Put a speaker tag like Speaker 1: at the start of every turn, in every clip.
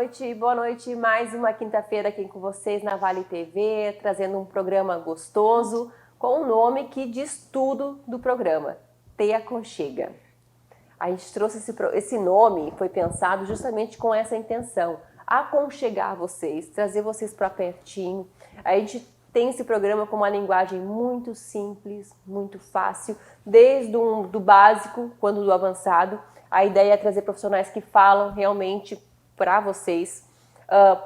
Speaker 1: noite, boa noite. Mais uma quinta-feira aqui com vocês na Vale TV, trazendo um programa gostoso com um nome que diz tudo do programa, Te Aconchega. A gente trouxe esse nome, foi pensado justamente com essa intenção, aconchegar vocês, trazer vocês para pertinho. A gente tem esse programa com uma linguagem muito simples, muito fácil, desde do básico, quando do avançado. A ideia é trazer profissionais que falam realmente para vocês,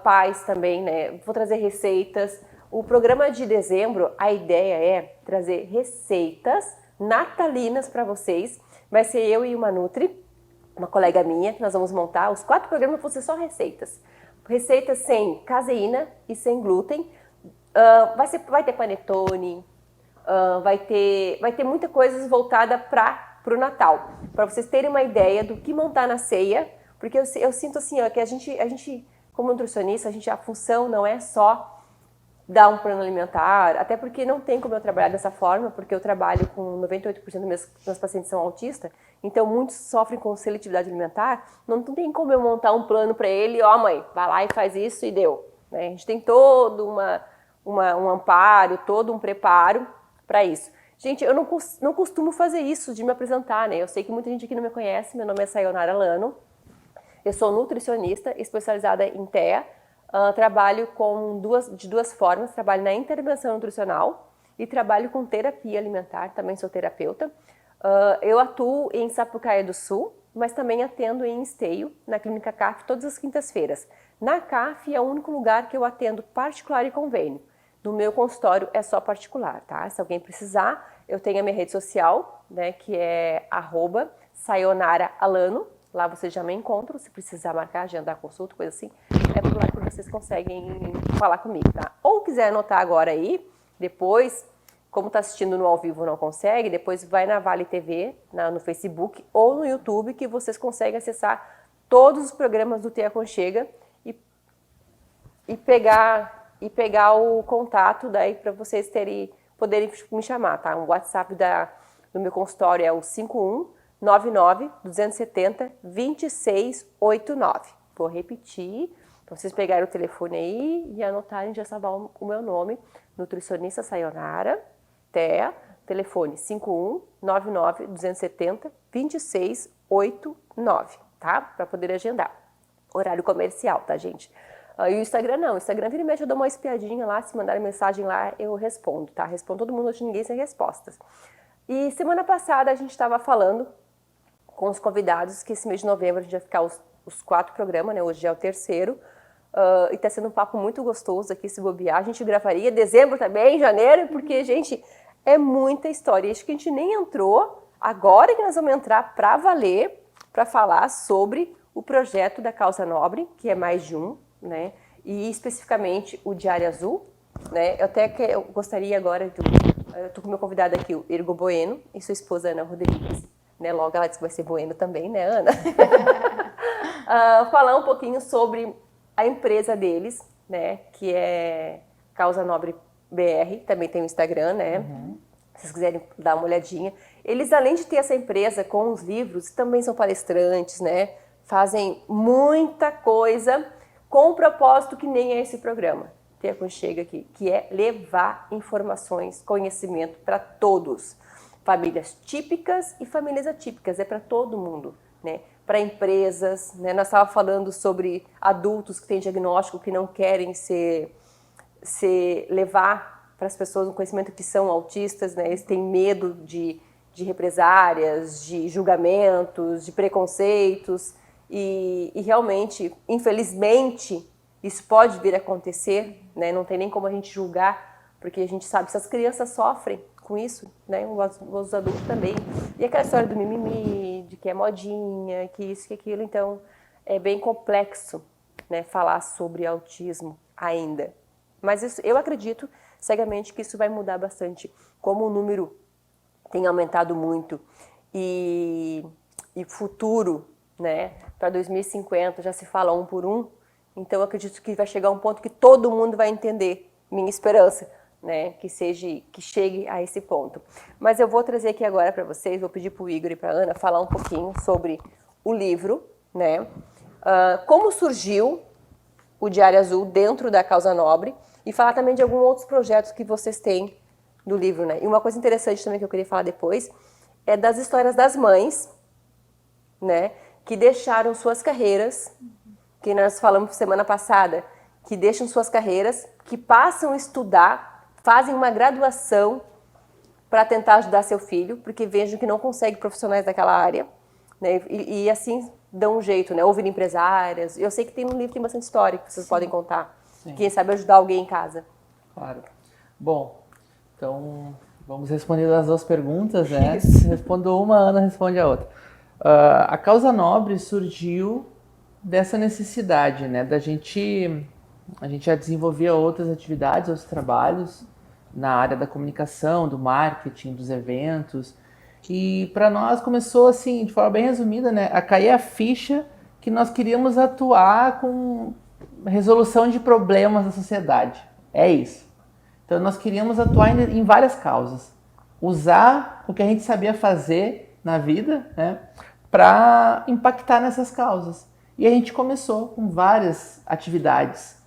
Speaker 1: pais também, né? Vou trazer receitas. O programa de dezembro, a ideia é trazer receitas natalinas para vocês. Vai ser eu e uma Nutri, uma colega minha, que nós vamos montar. Os 4 programas vão ser só receitas. Receitas sem caseína e sem glúten. Vai ter panetone, vai ter muita coisa voltada para o Natal. Para vocês terem uma ideia do que montar na ceia, porque eu sinto assim, ó, que a gente, como nutricionista, a função não é só dar um plano alimentar, até porque não tem como eu trabalhar dessa forma, porque eu trabalho com 98% dos meus pacientes são autistas, então muitos sofrem com seletividade alimentar, não tem como eu montar um plano para ele, ó mãe, vai lá e faz isso e deu. Né? A gente tem todo um amparo, todo um preparo para isso. Gente, eu não costumo fazer isso de me apresentar, né? Eu sei que muita gente aqui não me conhece, meu nome é Sayonara Lano, eu sou nutricionista especializada em TEA, trabalho de duas formas, trabalho na intervenção nutricional e trabalho com terapia alimentar, também sou terapeuta. Eu atuo em Sapucaia do Sul, mas também atendo em Esteio, na Clínica CAF, todas as quintas-feiras. Na CAF é o único lugar que eu atendo particular e convênio. No meu consultório é só particular, tá? Se alguém precisar, eu tenho a minha rede social, né, que é @sayonaraalano. Lá vocês já me encontram, se precisar marcar, agendar consulta, coisa assim, é por lá que vocês conseguem falar comigo, tá? Ou quiser anotar agora aí, depois, como tá assistindo no ao vivo não consegue, depois vai na Vale TV, no Facebook ou no YouTube, que vocês conseguem acessar todos os programas do Te Aconchega e pegar o contato daí para vocês poderem me chamar, tá? O WhatsApp do meu consultório é o 5199-270-2689. Vou repetir, para vocês pegarem o telefone aí e anotarem, já salvar o meu nome, nutricionista Sayonara, TEA, telefone 5199-270-2689, tá? Para poder agendar. Horário comercial, tá, gente? E o Instagram não, o Instagram vira e mexe, eu dou uma espiadinha lá, se mandarem mensagem lá, eu respondo, tá? Respondo todo mundo, hoje ninguém sem respostas. E semana passada a gente estava falando com os convidados que esse mês de novembro a gente vai ficar os 4 programas, né? Hoje é o terceiro, e tá sendo um papo muito gostoso aqui, se bobear. A gente gravaria dezembro também, janeiro, porque, gente, é muita história. Acho que a gente nem entrou, agora que nós vamos entrar para valer, para falar sobre o projeto da Causa Nobre, que é mais de um, né? E especificamente o Diário Azul, né? Eu gostaria agora, eu tô com o meu convidado aqui, o Irgo Bueno, e sua esposa Ana Rodrigues, né? Logo ela disse que vai ser Bueno também, né, Ana? Falar um pouquinho sobre a empresa deles, né? Que é Causa Nobre BR, também tem o Instagram, né? Uhum. Se vocês quiserem dar uma olhadinha. Eles, além de ter essa empresa com os livros, também são palestrantes, né? Fazem muita coisa com um propósito que nem é esse programa, Te Aconchega aqui, que é levar informações, conhecimento para todos. Famílias típicas e famílias atípicas, é para todo mundo, né? Para empresas, né? Nós estávamos falando sobre adultos que têm diagnóstico, que não querem levar para as pessoas um conhecimento que são autistas, né? Eles têm medo de represárias, de julgamentos, de preconceitos. E realmente, infelizmente, isso pode vir a acontecer, né? Não tem nem como a gente julgar, porque a gente sabe que essas crianças sofrem com isso, né? Os adultos também. E aquela história do mimimi, de que é modinha, que isso, que aquilo. Então, é bem complexo, né, falar sobre autismo ainda. Mas eu acredito cegamente que isso vai mudar bastante, como o número tem aumentado muito e futuro, né, para 2050 já se fala 1 por 1, então eu acredito que vai chegar um ponto que todo mundo vai entender, minha esperança, né, que chegue a esse ponto. Mas eu vou trazer aqui agora para vocês, vou pedir para o Igor e para a Ana falar um pouquinho sobre o livro, né, como surgiu, o Diário Azul dentro da Causa Nobre e falar também de alguns outros projetos que vocês têm do livro, né? E uma coisa interessante também que eu queria falar depois é das histórias das mães, né? Que deixaram suas carreiras, que nós falamos semana passada, que deixam suas carreiras, que passam a estudar, fazem uma graduação para tentar ajudar seu filho, porque vejam que não consegue profissionais daquela área, né? E assim dão um jeito, né? Ouvir empresárias. Eu sei que tem no livro, tem bastante história que vocês podem contar.
Speaker 2: Sim.
Speaker 1: Quem sabe ajudar alguém em casa.
Speaker 2: Claro. Bom, então vamos responder as duas perguntas, né?
Speaker 3: Isso.
Speaker 2: Respondo uma, a Ana responde a outra. A Causa Nobre surgiu dessa necessidade, né? A gente já desenvolvia outras atividades, outros trabalhos na área da comunicação, do marketing, dos eventos. E para nós começou assim, de forma bem resumida, né, a cair a ficha que nós queríamos atuar com resolução de problemas da sociedade. É isso. Então nós queríamos atuar em várias causas. Usar o que a gente sabia fazer na vida, né, para impactar nessas causas. E a gente começou com várias atividades.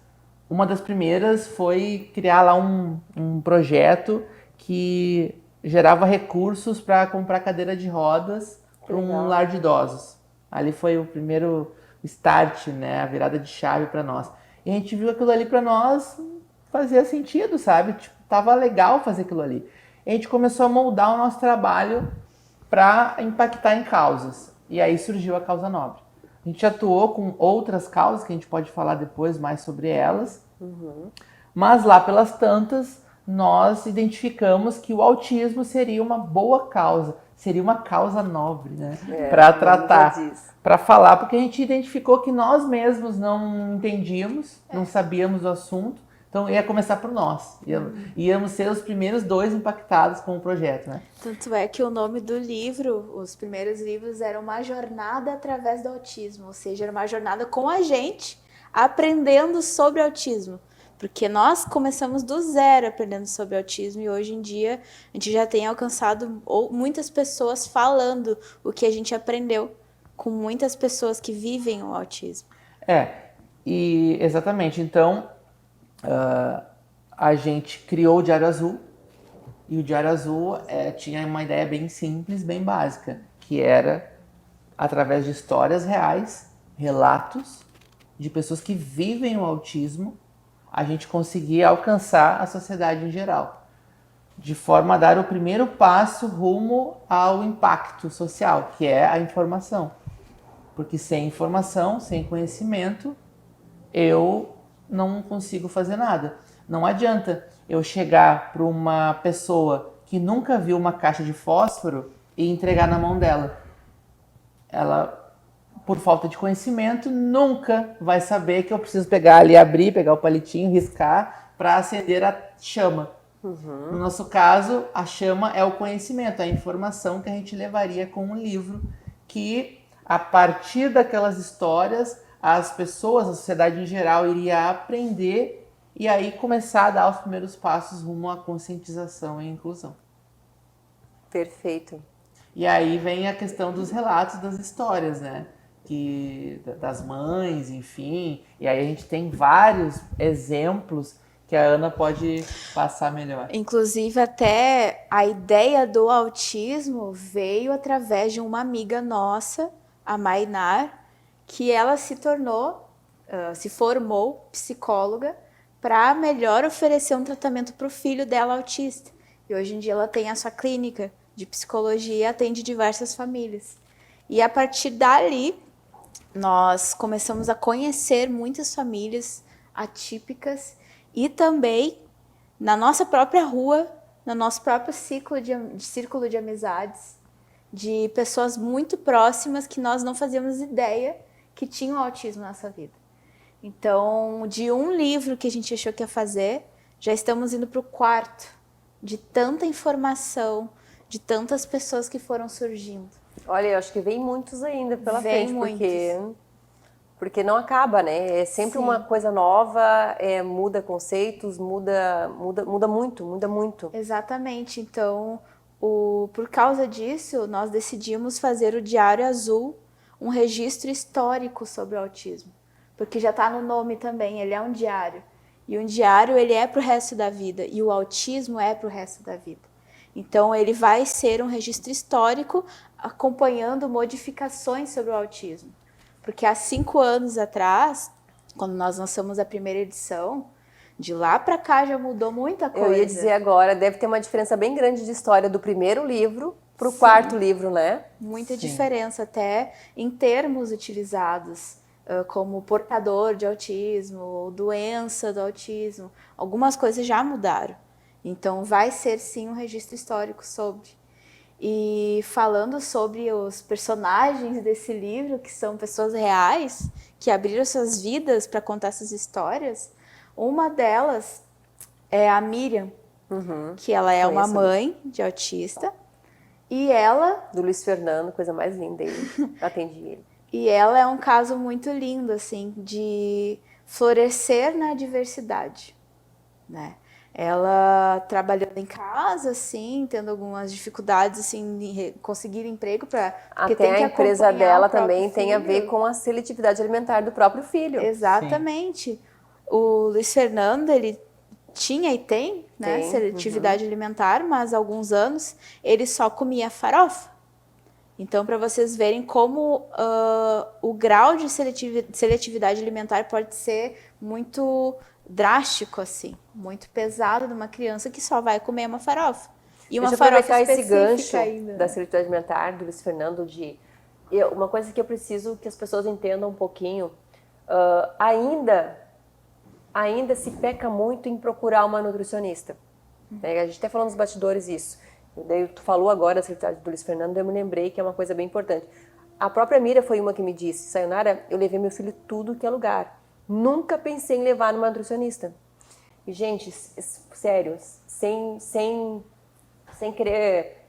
Speaker 2: Uma das primeiras foi criar lá um projeto que gerava recursos para comprar cadeira de rodas para um lar de idosos. Ali foi o primeiro start, né, a virada de chave para nós. E a gente viu aquilo ali para nós fazia sentido, sabe? Tipo, tava legal fazer aquilo ali. E a gente começou a moldar o nosso trabalho para impactar em causas. E aí surgiu a Causa Nobre. A gente atuou com outras causas, que a gente pode falar depois mais sobre elas. Mas lá pelas tantas, nós identificamos que o autismo seria uma boa causa, seria uma causa nobre, né? Para tratar, para falar, porque a gente identificou que nós mesmos não entendíamos, não sabíamos o assunto, então ia começar por nós, íamos ser os primeiros 2 impactados com o projeto, né?
Speaker 3: Tanto é que o nome do livro, os primeiros livros, eram Uma Jornada através do Autismo, ou seja, era uma jornada com a gente, aprendendo sobre autismo. Porque nós começamos do zero aprendendo sobre autismo e hoje em dia a gente já tem alcançado muitas pessoas falando o que a gente aprendeu com muitas pessoas que vivem o autismo.
Speaker 2: E exatamente, então a gente criou o Diário Azul e o Diário Azul tinha uma ideia bem simples, bem básica, que era através de histórias reais, relatos de pessoas que vivem o autismo, a gente conseguia alcançar a sociedade em geral, de forma a dar o primeiro passo rumo ao impacto social, que é a informação. Porque sem informação, sem conhecimento, eu não consigo fazer nada. Não adianta eu chegar para uma pessoa que nunca viu uma caixa de fósforo e entregar na mão dela. Ela, por falta de conhecimento, nunca vai saber que eu preciso pegar ali, abrir, pegar o palitinho, riscar para acender a chama. No nosso caso, a chama é o conhecimento, a informação que a gente levaria com um livro que, a partir daquelas histórias, as pessoas, a sociedade em geral, iria aprender e aí começar a dar os primeiros passos rumo à conscientização e inclusão.
Speaker 1: Perfeito.
Speaker 2: E aí vem a questão dos relatos das histórias, né? Das mães, enfim. E aí a gente tem vários exemplos que a Ana pode passar melhor.
Speaker 3: Inclusive, até a ideia do autismo veio através de uma amiga nossa, a Mainar, que ela se formou psicóloga para melhor oferecer um tratamento para o filho dela autista. E hoje em dia ela tem a sua clínica de psicologia e atende diversas famílias. E a partir dali, nós começamos a conhecer muitas famílias atípicas e também na nossa própria rua, no nosso próprio círculo de amizades, de pessoas muito próximas que nós não fazíamos ideia que tinham autismo na nossa vida. Então, de um livro que a gente achou que ia fazer, já estamos indo para o 4º, de tanta informação, de tantas pessoas que foram surgindo.
Speaker 1: Olha, eu acho que vem muitos ainda pela
Speaker 3: Vem
Speaker 1: frente, porque não acaba, né? É sempre
Speaker 3: Sim.
Speaker 1: uma coisa nova, muda conceitos, muda muito.
Speaker 3: Exatamente. Então, por causa disso, nós decidimos fazer o Diário Azul, um registro histórico sobre o autismo. porque já está no nome também, ele é um diário. E um diário, ele é para o resto da vida, e o autismo é para o resto da vida. Então, ele vai ser um registro histórico acompanhando modificações sobre o autismo. Porque há 5 anos atrás, quando nós lançamos a primeira edição, de lá para cá já mudou muita coisa.
Speaker 1: Eu ia dizer agora, deve ter uma diferença bem grande de história do primeiro livro para o quarto livro, né?
Speaker 3: Muita diferença até em termos utilizados, como portador de autismo, doença do autismo. Algumas coisas já mudaram. Então vai ser sim um registro histórico sobre. E falando sobre os personagens desse livro, que são pessoas reais, que abriram suas vidas para contar essas histórias, uma delas é a Miriam, que ela é uma mãe de autista, e ela...
Speaker 1: Do Luiz Fernando, coisa mais linda dele, atendi ele.
Speaker 3: E ela é um caso muito lindo, assim, de florescer na diversidade, né? Ela trabalhando em casa, assim, tendo algumas dificuldades, assim, de conseguir emprego para...
Speaker 1: Até a empresa dela também tem a ver com a seletividade alimentar do próprio filho.
Speaker 3: Exatamente. Sim. O Luiz Fernando, ele tinha e tem, né, seletividade alimentar, mas há alguns anos ele só comia farofa. Então, para vocês verem como o grau de seletividade alimentar pode ser muito drástico, assim, muito pesado de uma criança que só vai comer uma farofa. E uma farofa específica
Speaker 1: esse gancho
Speaker 3: ainda,
Speaker 1: da seletividade alimentar do Luiz Fernando, uma coisa que eu preciso que as pessoas entendam um pouquinho, ainda se peca muito em procurar uma nutricionista. Né? A gente até falou nos bastidores isso. Daí tu falou agora da seletividade do Luiz Fernando, eu me lembrei que é uma coisa bem importante. A própria Mira foi uma que me disse, Sayonara, eu levei meu filho tudo que é lugar. Nunca pensei em levar numa nutricionista. E, gente, sério, sem querer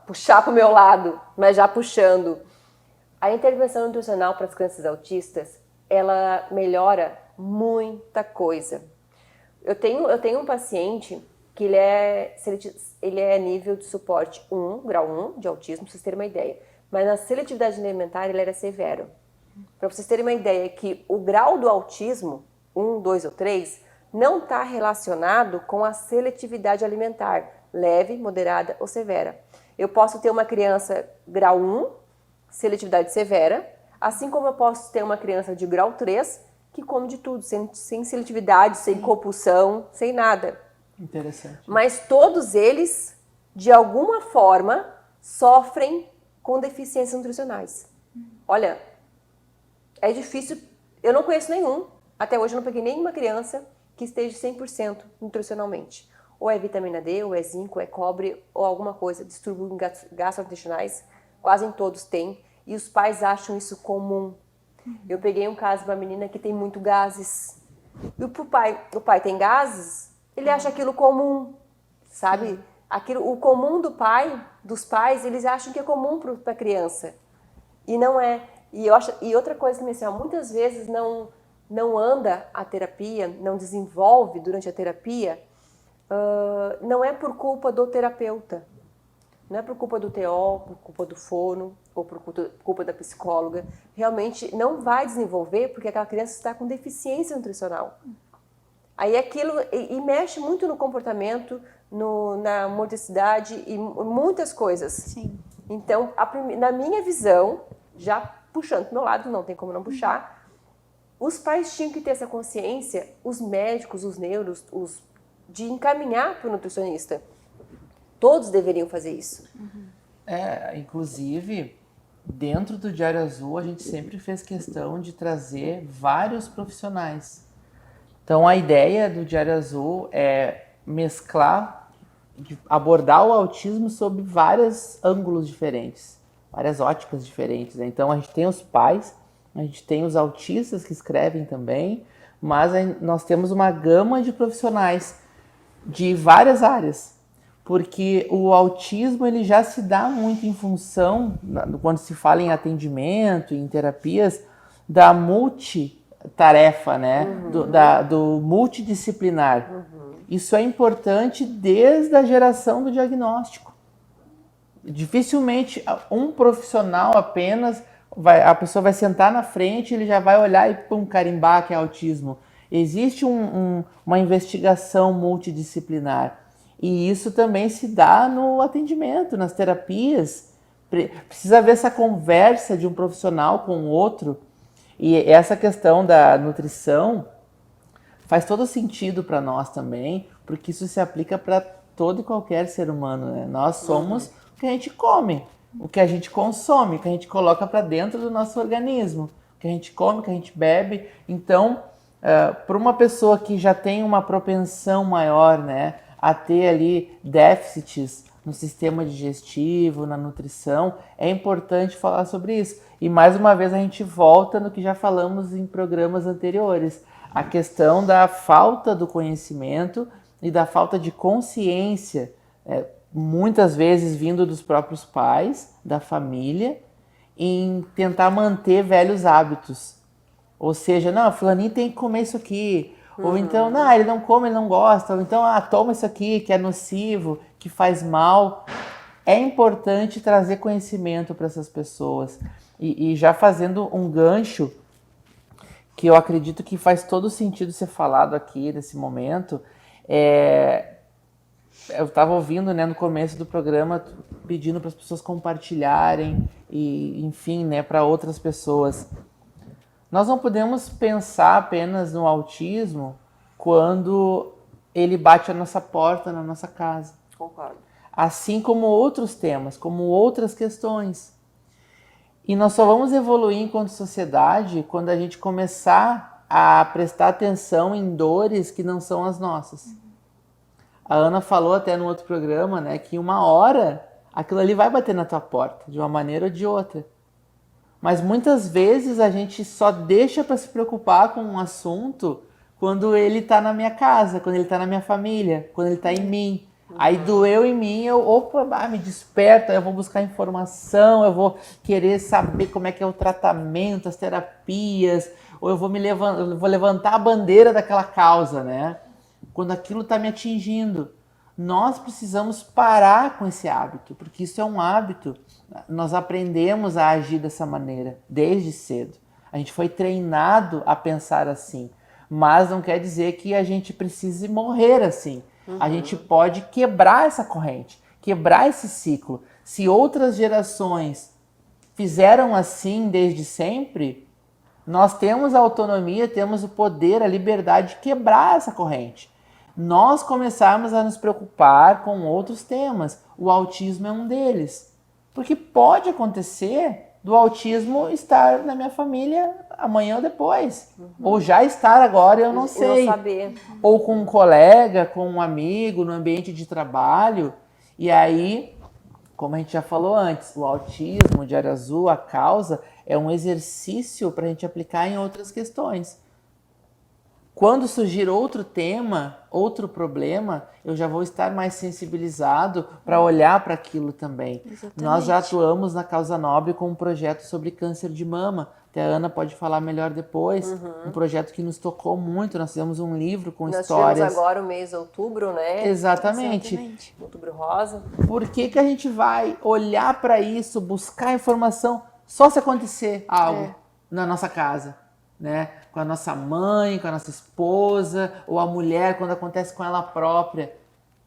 Speaker 1: puxar para o meu lado, mas já puxando, a intervenção nutricional para as crianças autistas, ela melhora muita coisa. Eu tenho um paciente que ele é nível de suporte 1, grau 1 de autismo, para vocês terem uma ideia. Mas na seletividade alimentar ele era severo. Para vocês terem uma ideia que o grau do autismo, 1, 2 ou 3, não está relacionado com a seletividade alimentar, leve, moderada ou severa. Eu posso ter uma criança grau 1, seletividade severa, assim como eu posso ter uma criança de grau 3, que come de tudo, sem seletividade, sem compulsão, sem nada.
Speaker 2: Interessante.
Speaker 1: Mas todos eles, de alguma forma, sofrem com deficiências nutricionais. Olha, é difícil, eu não conheço nenhum, até hoje eu não peguei nenhuma criança que esteja 100% nutricionalmente. Ou é vitamina D, ou é zinco, ou é cobre, ou alguma coisa, distúrbios gastrointestinais, quase em todos têm, e os pais acham isso comum. Eu peguei um caso de uma menina que tem muito gases, e o pai tem gases, ele acha aquilo comum, sabe? O comum dos pais, eles acham que é comum para a criança. E não é. E outra coisa também, assim, muitas vezes não anda a terapia, não desenvolve durante a terapia, não é por culpa do terapeuta. Não é por culpa do TO, por culpa do fono, ou por culpa da psicóloga. Realmente não vai desenvolver porque aquela criança está com deficiência nutricional. Aí aquilo e mexe muito no comportamento, na motricidade e muitas coisas.
Speaker 3: Sim.
Speaker 1: Então, na minha visão, já puxando pro meu lado, não tem como não puxar, os pais tinham que ter essa consciência, os médicos, os neuros, de encaminhar para o nutricionista. Todos deveriam fazer isso.
Speaker 2: Inclusive, dentro do Diário Azul, a gente sempre fez questão de trazer vários profissionais. Então, a ideia do Diário Azul é mesclar, abordar o autismo sob vários ângulos diferentes, várias óticas diferentes, né? Então, a gente tem os pais, a gente tem os autistas que escrevem também, mas nós temos uma gama de profissionais de várias áreas, porque o autismo ele já se dá muito em função, quando se fala em atendimento, em terapias, da multitarefa, né? Do multidisciplinar. Isso é importante desde a geração do diagnóstico. Dificilmente um profissional apenas a pessoa vai sentar na frente, ele já vai olhar e pum, carimbar que é autismo. Existe uma investigação multidisciplinar. E isso também se dá no atendimento, nas terapias. Precisa haver essa conversa de um profissional com o outro. E essa questão da nutrição faz todo sentido para nós também, porque isso se aplica para todo e qualquer ser humano, né? Nós somos o que a gente come, o que a gente consome, o que a gente coloca para dentro do nosso organismo, o que a gente come, o que a gente bebe. Então, para uma pessoa que já tem uma propensão maior, né, a ter ali déficits no sistema digestivo, na nutrição, é importante falar sobre isso. E mais uma vez a gente volta no que já falamos em programas anteriores, a questão da falta do conhecimento e da falta de consciência, muitas vezes vindo dos próprios pais, da família, em tentar manter velhos hábitos. Ou seja, não, fulaninho tem que comer isso aqui. Ou então, não, ele não come, ele não gosta. Ou então, toma isso aqui, que é nocivo, que faz mal. É importante trazer conhecimento para essas pessoas. E já fazendo um gancho, que eu acredito que faz todo sentido ser falado aqui nesse momento, eu estava ouvindo, né, no começo do programa, pedindo para as pessoas compartilharem, e enfim, né, para outras pessoas. Nós não podemos pensar apenas no autismo quando ele bate a nossa porta na nossa casa.
Speaker 1: Concordo.
Speaker 2: Assim como outros temas, como outras questões. E nós só vamos evoluir enquanto sociedade quando a gente começar a prestar atenção em dores que não são as nossas. A Ana falou até no outro programa, né, que uma hora aquilo ali vai bater na tua porta, de uma maneira ou de outra. Mas muitas vezes a gente só deixa para se preocupar com um assunto quando ele está na minha casa, quando ele está na minha família, quando ele está em mim. Aí doeu em mim, me desperta, eu vou buscar informação, eu vou querer saber como é que é o tratamento, as terapias, ou eu vou levantar a bandeira daquela causa, né? Quando aquilo está me atingindo. Nós precisamos parar com esse hábito, porque isso é um hábito. Nós aprendemos a agir dessa maneira desde cedo. A gente foi treinado a pensar assim, mas não quer dizer que a gente precise morrer assim. A gente pode quebrar essa corrente, quebrar esse ciclo. Se outras gerações fizeram assim desde sempre, nós temos a autonomia, temos o poder, a liberdade de quebrar essa corrente. Nós começarmos a nos preocupar com outros temas. O autismo é um deles. Porque pode acontecer do autismo estar na minha família amanhã ou depois. Ou já estar agora, eu não sei.
Speaker 1: Não saber.
Speaker 2: Ou com um colega, com um amigo, no ambiente de trabalho. E aí, como a gente já falou antes, o autismo, de Diário Azul, a causa, é um exercício para a gente aplicar em outras questões. Quando surgir outro tema, outro problema, eu já vou estar mais sensibilizado para olhar para aquilo também.
Speaker 3: Exatamente.
Speaker 2: Nós já atuamos na Causa Nobre com um projeto sobre câncer de mama. Até a Ana pode falar melhor depois. Um projeto que nos tocou muito. Nós fizemos um livro com histórias.
Speaker 1: Nós tivemos agora o mês de outubro, né?
Speaker 2: Exatamente.
Speaker 1: Outubro rosa.
Speaker 2: Por que a gente vai olhar para isso, buscar informação só se acontecer algo na nossa casa, né? Com a nossa mãe, com a nossa esposa, ou a mulher, quando acontece com ela própria.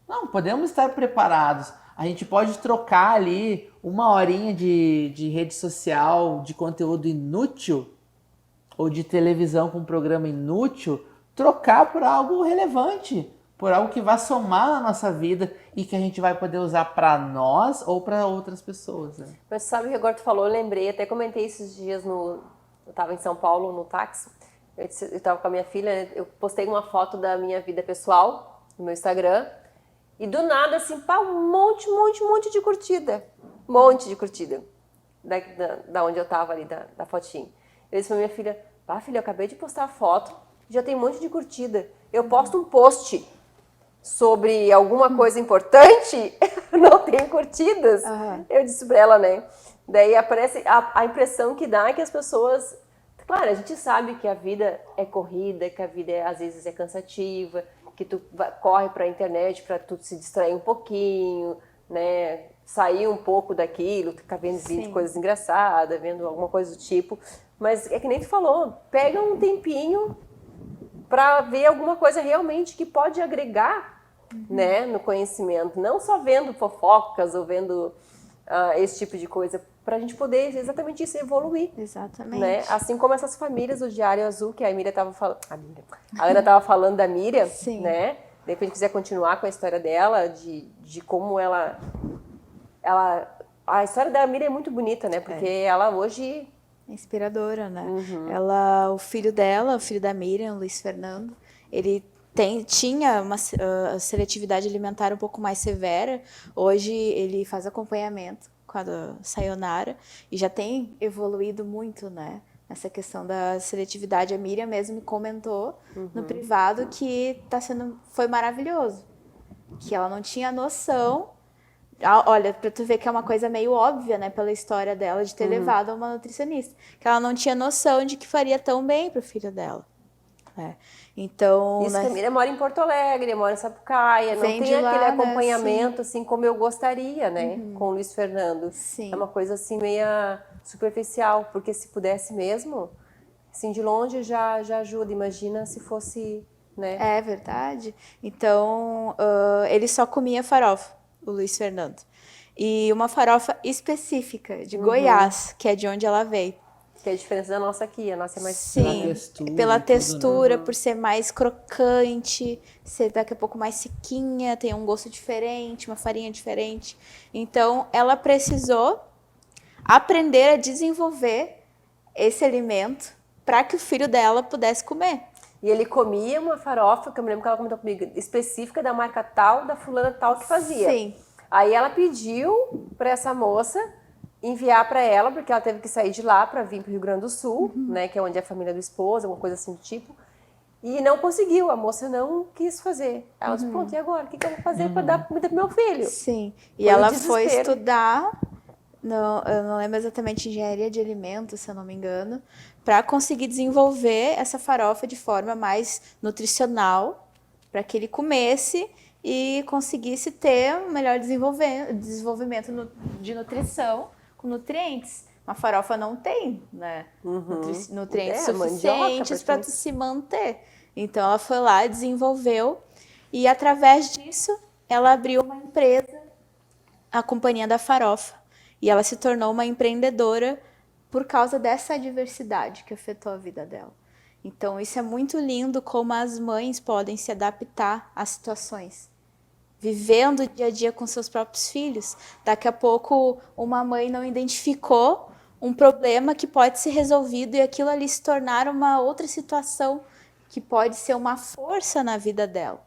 Speaker 2: Não, podemos estar preparados. A gente pode trocar ali uma horinha de rede social, de conteúdo inútil, ou de televisão com um programa inútil, trocar por algo relevante, por algo que vai somar na nossa vida e que a gente vai poder usar para nós ou para outras pessoas. Né?
Speaker 1: Mas sabe o que agora tu falou, eu lembrei, até comentei esses dias eu estava em São Paulo no táxi, eu estava com a minha filha, eu postei uma foto da minha vida pessoal no meu Instagram e do nada, assim, pá, um monte de curtida. Monte de curtida. Da onde eu estava ali, da fotinho. Eu disse pra minha filha, pá, filha, eu acabei de postar a foto, já tem um monte de curtida. Eu posto um post sobre alguma coisa importante, não tem curtidas. Eu disse pra ela, né? Daí aparece a impressão que dá é que as pessoas... Claro, a gente sabe que a vida é corrida, que a vida às vezes é cansativa, que tu corre pra internet pra tu se distrair um pouquinho, né? sair um pouco daquilo, ficar vendo vídeo de coisas engraçadas, vendo alguma coisa do tipo. Mas é que nem tu falou, pega um tempinho para ver alguma coisa realmente que pode agregar, né, no conhecimento. Não só vendo fofocas ou vendo esse tipo de coisa, para a gente poder exatamente isso, evoluir.
Speaker 3: Exatamente.
Speaker 1: Né? Assim como essas famílias do Diário Azul, que a Miriam estava falando. A Ana estava falando da Miriam, né? De repente quiser continuar com a história dela, de como ela. A história da Miriam é muito bonita, né? Porque ela hoje.
Speaker 3: Inspiradora, né?
Speaker 1: Uhum.
Speaker 3: O filho dela, o filho da Miriam, Luiz Fernando, ele tinha uma seletividade alimentar um pouco mais severa. Hoje ele faz acompanhamento com a Sayonara e já tem evoluído muito, né? Nessa questão da seletividade. A Miriam mesmo me comentou no privado que foi maravilhoso. Que ela não tinha noção. Olha, pra tu ver que é uma coisa meio óbvia, né, pela história dela, de ter levado a uma nutricionista. Que ela não tinha noção de que faria tão bem pro filho dela. Então,
Speaker 1: isso que a Miriam mora em Porto Alegre, mora em Sapucaia, não tem aquele acompanhamento, né? Assim como eu gostaria, né, com o Luiz Fernando.
Speaker 3: Sim.
Speaker 1: É uma coisa assim meia superficial, porque se pudesse mesmo, assim, de longe já ajuda. Imagina se fosse, né?
Speaker 3: É verdade. Então, ele só comia farofa, o Luiz Fernando. E uma farofa específica, de Goiás, que é de onde ela veio.
Speaker 1: Que é a diferença da nossa aqui, a nossa é mais...
Speaker 3: Sim, pela textura, por ser mais crocante, ser daqui a pouco mais sequinha, tem um gosto diferente, uma farinha diferente. Então, ela precisou aprender a desenvolver esse alimento para que o filho dela pudesse comer.
Speaker 1: E ele comia uma farofa, que eu me lembro que ela comentou comigo, específica da marca tal, da fulana tal que fazia.
Speaker 3: Sim.
Speaker 1: Aí ela pediu para essa moça enviar para ela, porque ela teve que sair de lá para vir para o Rio Grande do Sul, né, que é onde é a família do esposo, alguma coisa assim do tipo. E não conseguiu, a moça não quis fazer. Ela disse, pronto, e agora? O que eu vou fazer para dar comida pro meu filho?
Speaker 3: Sim, e ela foi estudar, eu não lembro exatamente, engenharia de alimentos, se eu não me engano, para conseguir desenvolver essa farofa de forma mais nutricional, para que ele comesse e conseguisse ter um melhor desenvolvimento de nutrição com nutrientes. Uma farofa não tem, né? Nutrientes suficientes para tu se manter. Então ela foi lá e desenvolveu, e através disso ela abriu uma empresa, a Companhia da Farofa, e ela se tornou uma empreendedora por causa dessa adversidade que afetou a vida dela. Então isso é muito lindo, como as mães podem se adaptar às situações, vivendo o dia a dia com seus próprios filhos. Daqui a pouco uma mãe não identificou um problema que pode ser resolvido e aquilo ali se tornar uma outra situação que pode ser uma força na vida dela.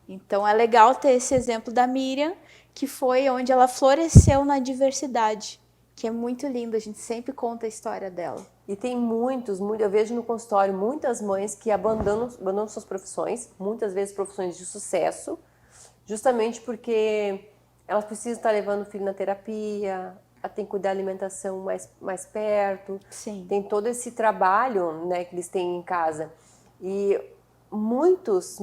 Speaker 3: Então é legal ter esse exemplo da Miriam, que foi onde ela floresceu na diversidade, que é muito lindo, a gente sempre conta a história dela.
Speaker 1: E tem eu vejo no consultório muitas mães que abandonam suas profissões, muitas vezes profissões de sucesso, justamente porque elas precisam estar levando o filho na terapia, tem que cuidar da alimentação mais perto.
Speaker 3: Sim.
Speaker 1: Tem todo esse trabalho, né, que eles têm em casa. E muitos,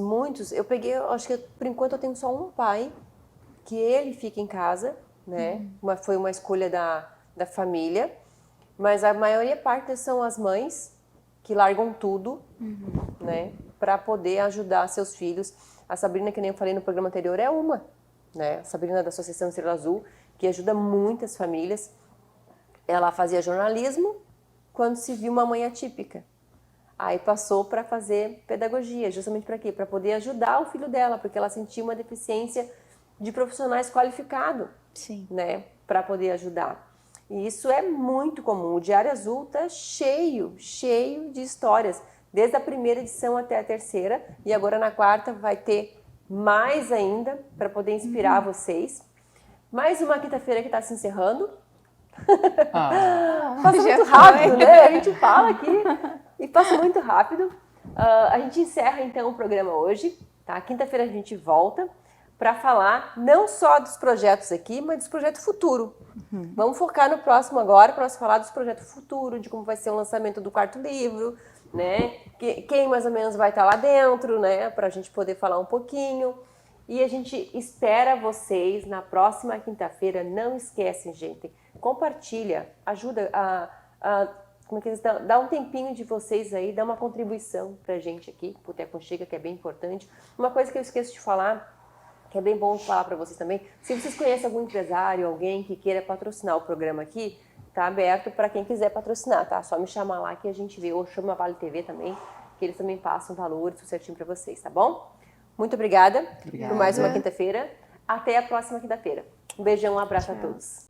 Speaker 1: acho que por enquanto eu tenho só um pai, que ele fica em casa, né? Foi uma escolha da família, mas a maioria parte são as mães que largam tudo, né, para poder ajudar seus filhos. A Sabrina, que nem eu falei no programa anterior, é uma, né? A Sabrina da Associação Estrela Azul, que ajuda muitas famílias. Ela fazia jornalismo quando se viu uma mãe atípica. Aí passou para fazer pedagogia, justamente para quê? Para poder ajudar o filho dela, porque ela sentia uma deficiência de profissionais qualificados, né, para poder ajudar. E isso é muito comum. O Diário Azul está cheio de histórias, desde a primeira edição até a terceira, e agora na quarta vai ter mais ainda para poder inspirar vocês. Mais uma quinta-feira que está se encerrando. Passa muito rápido, né? A gente fala aqui e passa muito rápido. A gente encerra então o programa hoje, tá? Quinta-feira a gente volta para falar não só dos projetos aqui, mas dos projetos futuro. Vamos focar no próximo agora, para nós falar dos projetos futuro, de como vai ser o lançamento do quarto livro, né? Quem mais ou menos vai estar lá dentro, né? Para a gente poder falar um pouquinho. E a gente espera vocês na próxima quinta-feira. Não esquecem, gente. Compartilha, ajuda como é que dá um tempinho de vocês aí, dá uma contribuição pra gente aqui, pro Te Aconchega, que é bem importante. Uma coisa que eu esqueço de falar, que é bem bom falar para vocês também, se vocês conhecem algum empresário, alguém que queira patrocinar o programa aqui, tá aberto para quem quiser patrocinar, tá? Só me chamar lá que a gente vê, ou chama a Vale TV também, que eles também passam valores certinho para vocês, tá bom? Muito obrigada por mais uma quinta-feira. Até a próxima quinta-feira. Um beijão, um abraço a todos.